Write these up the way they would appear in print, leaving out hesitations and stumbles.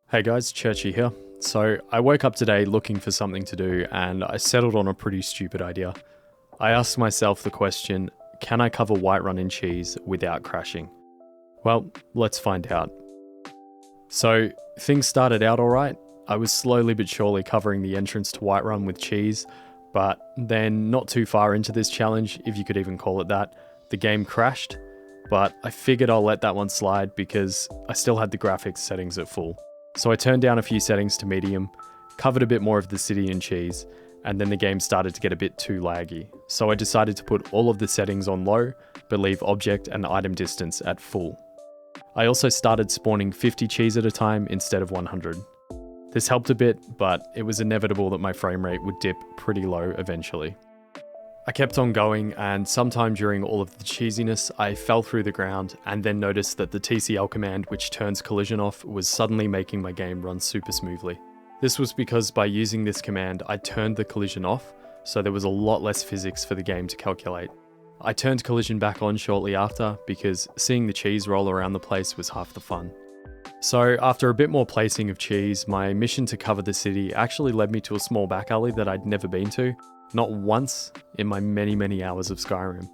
Hey guys, Churchy here. So I woke up today looking for something to do and I settled on a pretty stupid idea. I asked myself the question, can I cover Whiterun in cheese without crashing? Well, let's find out. So things started out alright. I was slowly but surely covering the entrance to Whiterun with cheese, but then not too far into this challenge, if you could even call it that, the game crashed, but I figured I'll let that one slide because I still had the graphics settings at full. So I turned down a few settings to medium, covered a bit more of the city in cheese, and then the game started to get a bit too laggy. So I decided to put all of the settings on low, but leave object and item distance at full. I also started spawning 50 cheese at a time instead of 100. This helped a bit, but it was inevitable that my frame rate would dip pretty low eventually. I kept on going, and sometime during all of the cheesiness, I fell through the ground and then noticed that the TCL command, which turns collision off, was suddenly making my game run super smoothly. This was because by using this command, I turned the collision off, so there was a lot less physics for the game to calculate. I turned collision back on shortly after because seeing the cheese roll around the place was half the fun. So after a bit more placing of cheese, my mission to cover the city actually led me to a small back alley that I'd never been to. Not once in my many hours of Skyrim.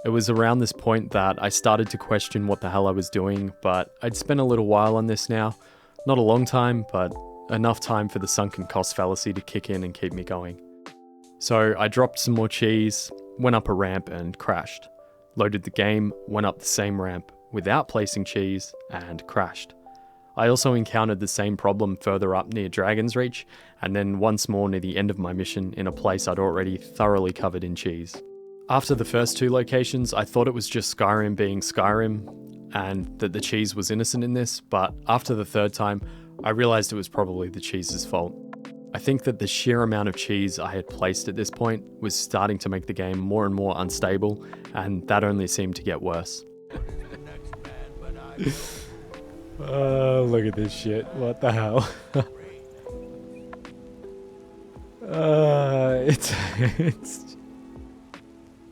It was around this point that I started to question what the hell I was doing, but I'd spent a little while on this now. Not a long time, but enough time for the sunken cost fallacy to kick in and keep me going. So I dropped some more cheese, went up a ramp and crashed. Loaded the game, went up the same ramp without placing cheese and crashed. I also encountered the same problem further up near Dragon's Reach, and then once more near the end of my mission in a place I'd already thoroughly covered in cheese. After the first two locations, I thought it was just Skyrim being Skyrim, and that the cheese was innocent in this, but after the third time, I realised it was probably the cheese's fault. I think that the sheer amount of cheese I had placed at this point was starting to make the game more and more unstable, and that only seemed to get worse. Oh, look at this shit. What the hell?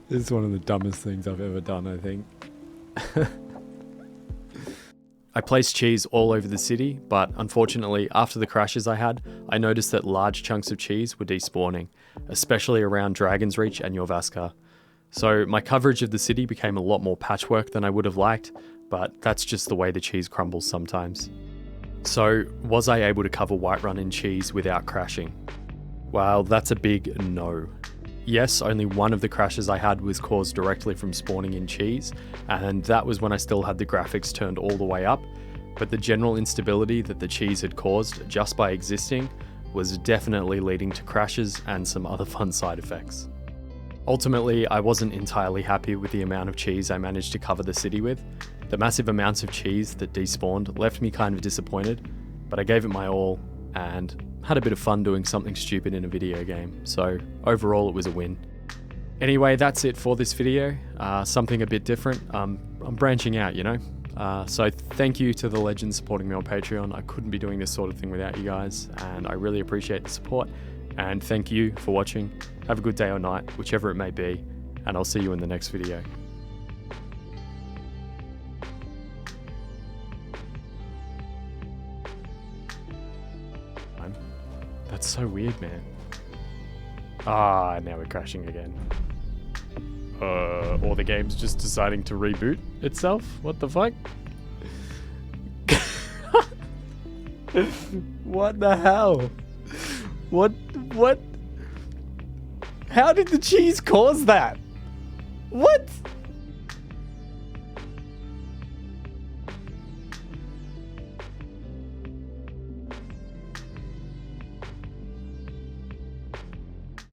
It's one of the dumbest things I've ever done, I think. I placed cheese all over the city, but unfortunately, after the crashes I had, I noticed that large chunks of cheese were despawning, especially around Dragon's Reach and Jorvaskar. So my coverage of the city became a lot more patchwork than I would have liked, but that's just the way the cheese crumbles sometimes. So, was I able to cover Whiterun in cheese without crashing? Well, that's a big no. Yes, only one of the crashes I had was caused directly from spawning in cheese, and that was when I still had the graphics turned all the way up, but the general instability that the cheese had caused just by existing was definitely leading to crashes and some other fun side effects. Ultimately, I wasn't entirely happy with the amount of cheese I managed to cover the city with. The massive amounts of cheese that despawned left me kind of disappointed, but I gave it my all and had a bit of fun doing something stupid in a video game, so overall it was a win. Anyway, that's it for this video, something a bit different. I'm branching out, you know? So thank you to the legends supporting me on Patreon. I couldn't be doing this sort of thing without you guys, and I really appreciate the support. And thank you for watching. Have a good day or night, whichever it may be, and I'll see you in the next video. That's so weird, man. Ah, now we're crashing again. Or the game's just deciding to reboot itself? What the fuck? What the hell? What? How did the cheese cause that? What?